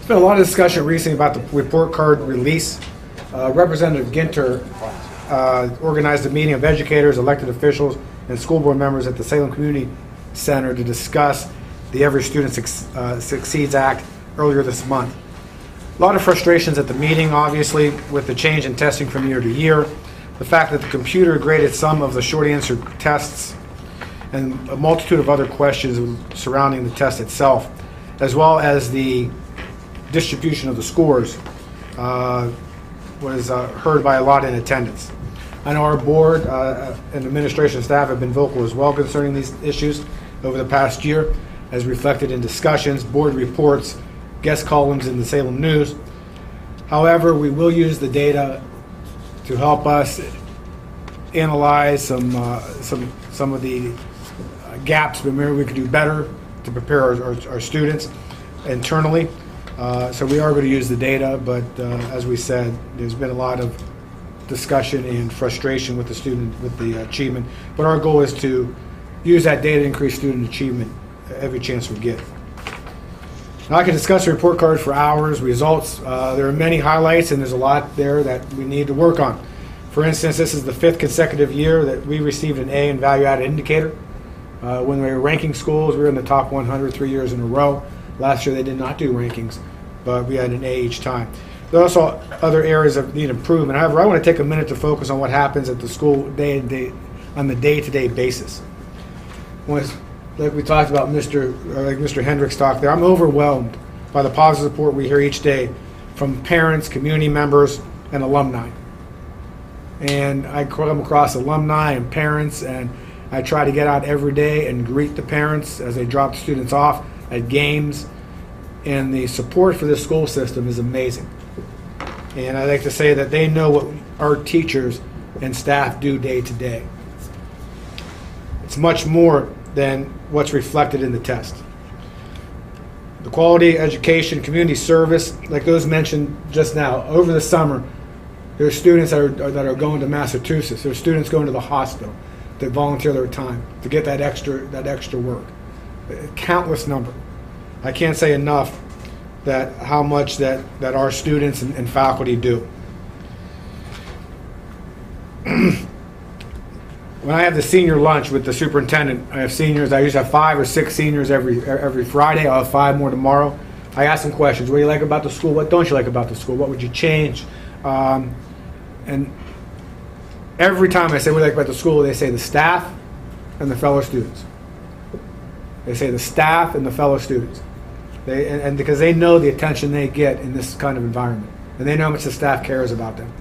There's been a lot of discussion recently about the report card release. Representative Ginter organized a meeting of educators, elected officials, and school board members at the Salem Community Center to discuss the Every Student Succeeds Act earlier this month. A lot of frustrations at the meeting, obviously, with the change in testing from year to year, the fact that the computer graded some of the short answer tests, and a multitude of other questions surrounding the test itself, as well as the distribution of the scores was heard by a lot in attendance. I know our board and administration staff have been vocal as well concerning these issues over the past year, as reflected in discussions, board reports, guest columns in the Salem News. However, we will use the data to help us analyze some of the gaps, but maybe we could do better to prepare our students internally. So we are going to use the data, but as we said, there's been a lot of discussion and frustration with the achievement. But our goal is to use that data to increase student achievement every chance we get. Now, I can discuss the report card for hours, results. There are many highlights, and there's a lot there that we need to work on. For instance, this is the 5th consecutive year that we received an A in value-added indicator. When we were ranking schools, we were in the top 100 3 years in a row. Last year they did not do rankings, but we had an A each time. There are also other areas that need improvement. However, I want to take a minute to focus on what happens at the school on the day-to-day basis. Like we talked about, like Mr. Hendricks talked there, I'm overwhelmed by the positive support we hear each day from parents, community members, and alumni. And I come across alumni and parents, and I try to get out every day and greet the parents as they drop the students off at games. And the support for this school system is amazing. And I like to say that they know what our teachers and staff do day to day. It's much more than what's reflected in the test. The quality education, community service, like those mentioned just now, over the summer, there are students that are going to Massachusetts. There are students going to the hospital that volunteer their time to get that extra work. A countless number. I can't say enough that how much that our students and faculty do. When I have the senior lunch with the superintendent, I have seniors. I usually have 5 or 6 seniors every Friday. I'll have 5 more tomorrow. I ask them questions. What do you like about the school? What don't you like about the school? What would you change? And every time I say what do you like about the school, they say the staff and the fellow students. They say the staff and the fellow students. And because they know the attention they get in this kind of environment. And they know how much the staff cares about them.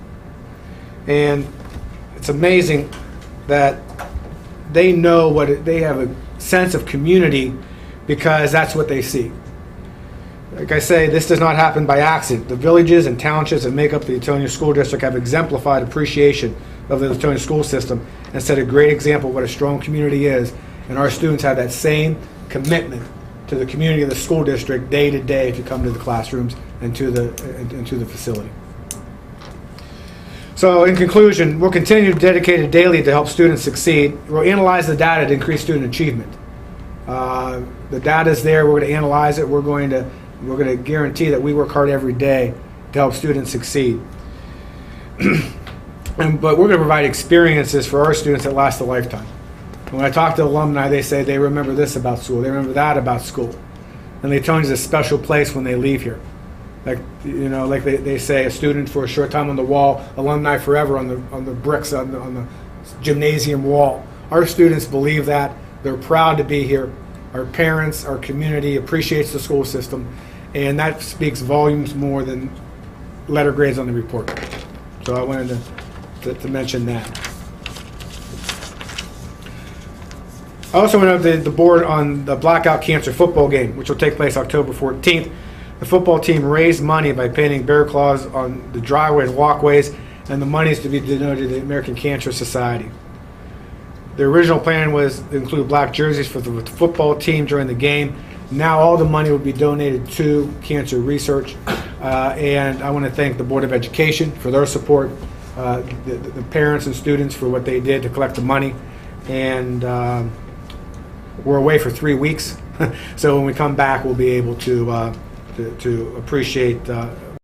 And it's amazing that they know they have a sense of community because that's what they see. Like I say, this does not happen by accident. The villages and townships that make up the LEETONIA School District have exemplified appreciation of the LEETONIA school system and set a great example of what a strong community is. And our students have that same commitment to the community of the school district day to day if you come to the classrooms and to the facility. So in conclusion, we'll continue to dedicate it daily to help students succeed. We'll analyze the data to increase student achievement. The data is there. We're going to analyze it. We're going to guarantee that we work hard every day to help students succeed. But we're going to provide experiences for our students that last a lifetime. When I talk to alumni, they say they remember this about school, they remember that about school. And LEETONIA is a special place when they leave here. Like, you know, like they say, a student for a short time on the wall, alumni forever on the bricks on the gymnasium wall. Our students believe that. They're proud to be here. Our parents, our community appreciates the school system, and that speaks volumes more than letter grades on the report. So I wanted to mention that. I also went to the board on the Blackout Cancer football game, which will take place October 14th. The football team raised money by painting bear claws on the driveway and walkways, and the money is to be donated to the American Cancer Society. The original plan was to include black jerseys for the football team during the game. Now all the money will be donated to cancer research, and I want to thank the Board of Education for their support, the parents and students for what they did to collect the money, and we're away for 3 weeks, so when we come back we'll be able to to appreciate